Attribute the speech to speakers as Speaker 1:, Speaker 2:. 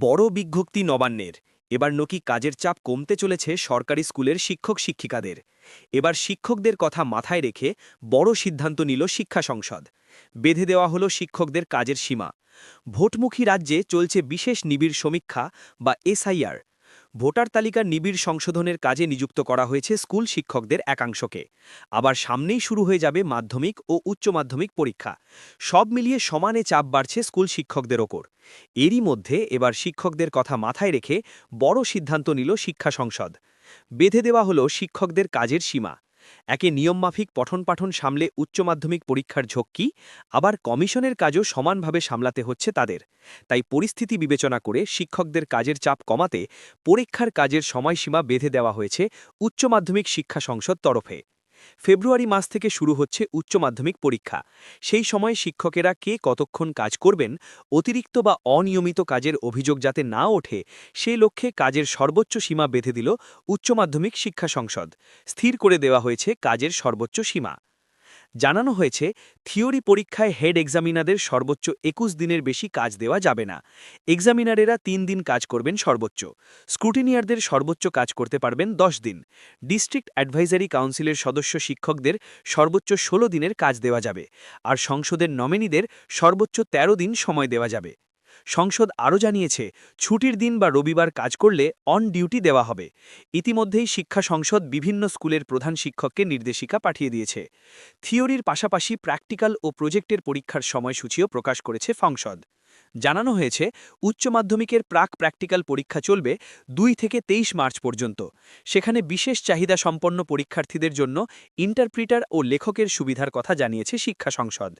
Speaker 1: বড় বিজ্ঞপ্তি নবান্নের। এবার নাকি কাজের চাপ কমতে চলেছে সরকারি স্কুলের শিক্ষক শিক্ষিকাদের। এবার শিক্ষকদের কথা মাথায় রেখে বড় সিদ্ধান্ত নিল শিক্ষা সংসদ। বেঁধে দেওয়া হলো শিক্ষকদের কাজের সীমা। ভোটমুখী রাজ্যে চলছে বিশেষ নিবিড় সমীক্ষা বা এসআইআর। ভোটার তালিকার নিবিড় সংশোধনের কাজে নিযুক্ত করা হয়েছে স্কুল শিক্ষকদের একাংশকে। আবার সামনেই শুরু হয়ে যাবে মাধ্যমিক ও উচ্চ মাধ্যমিক পরীক্ষা। সব মিলিয়ে সমানে চাপ বাড়ছে স্কুল শিক্ষকদের ওপর। এরই মধ্যে এবার শিক্ষকদের কথা মাথায় রেখে বড় সিদ্ধান্ত নিল শিক্ষা সংসদ। বেঁধে দেওয়া হলো শিক্ষকদের কাজের সীমা। একে নিয়মমাফিক পঠন-পাঠন সামলে উচ্চ মাধ্যমিক পরীক্ষার ঝক্কি, আবার কমিশনের কাজও সমানভাবে সামলাতে হচ্ছে তাদের। তাই পরিস্থিতি বিবেচনা করে শিক্ষকদের কাজের চাপ কমাতে পরীক্ষার কাজের সময়সীমা বেঁধে দেওয়া হয়েছে উচ্চ মাধ্যমিক শিক্ষা সংসদ তরফে। ফেব্রুয়ারি মাস থেকে শুরু হচ্ছে উচ্চ মাধ্যমিক পরীক্ষা। সেই সময় শিক্ষকেরা কে কতক্ষণ কাজ করবেন, অতিরিক্ত বা অনিয়মিত কাজের অভিযোগ যাতে না ওঠে, সেই লক্ষ্যে কাজের সর্বোচ্চ সীমা বেঁধে দিল উচ্চ মাধ্যমিক শিক্ষা সংসদ। স্থির করে দেওয়া হয়েছে কাজের সর্বোচ্চ সীমা। জানানো হয়েছে, থিওরি পরীক্ষায় হেড এক্সামিনারদের সর্বোচ্চ ২১ দিনের বেশি কাজ দেওয়া যাবে না। এক্সামিনারেরা ৩ দিন কাজ করবেন সর্বোচ্চ। স্ক্রুটিনিয়ারদের সর্বোচ্চ কাজ করতে পারবেন ১০ দিন। ডিস্ট্রিক্ট অ্যাডভাইজারি কাউন্সিলের সদস্য শিক্ষকদের সর্বোচ্চ ১৬ দিনের কাজ দেওয়া যাবে। আর সংসদের নমিনিদের সর্বোচ্চ ১৩ দিন সময় দেওয়া যাবে। সংসদ আরও জানিয়েছে, ছুটির দিন বা রবিবার কাজ করলে অন ডিউটি দেওয়া হবে। ইতিমধ্যেই শিক্ষা সংসদ বিভিন্ন স্কুলের প্রধান শিক্ষককে নির্দেশিকা পাঠিয়ে দিয়েছে। থিওরির পাশাপাশি প্র্যাকটিক্যাল ও প্রজেক্টের পরীক্ষার সময়সূচিও প্রকাশ করেছে সংসদ। জানানো হয়েছে, উচ্চ মাধ্যমিকের প্রাক প্র্যাকটিক্যাল পরীক্ষা চলবে ২ থেকে ২৩ মার্চ পর্যন্ত। সেখানে বিশেষ চাহিদা সম্পন্ন পরীক্ষার্থীদের জন্য ইন্টারপ্রিটার ও লেখকের সুবিধার কথা জানিয়েছে শিক্ষা সংসদ।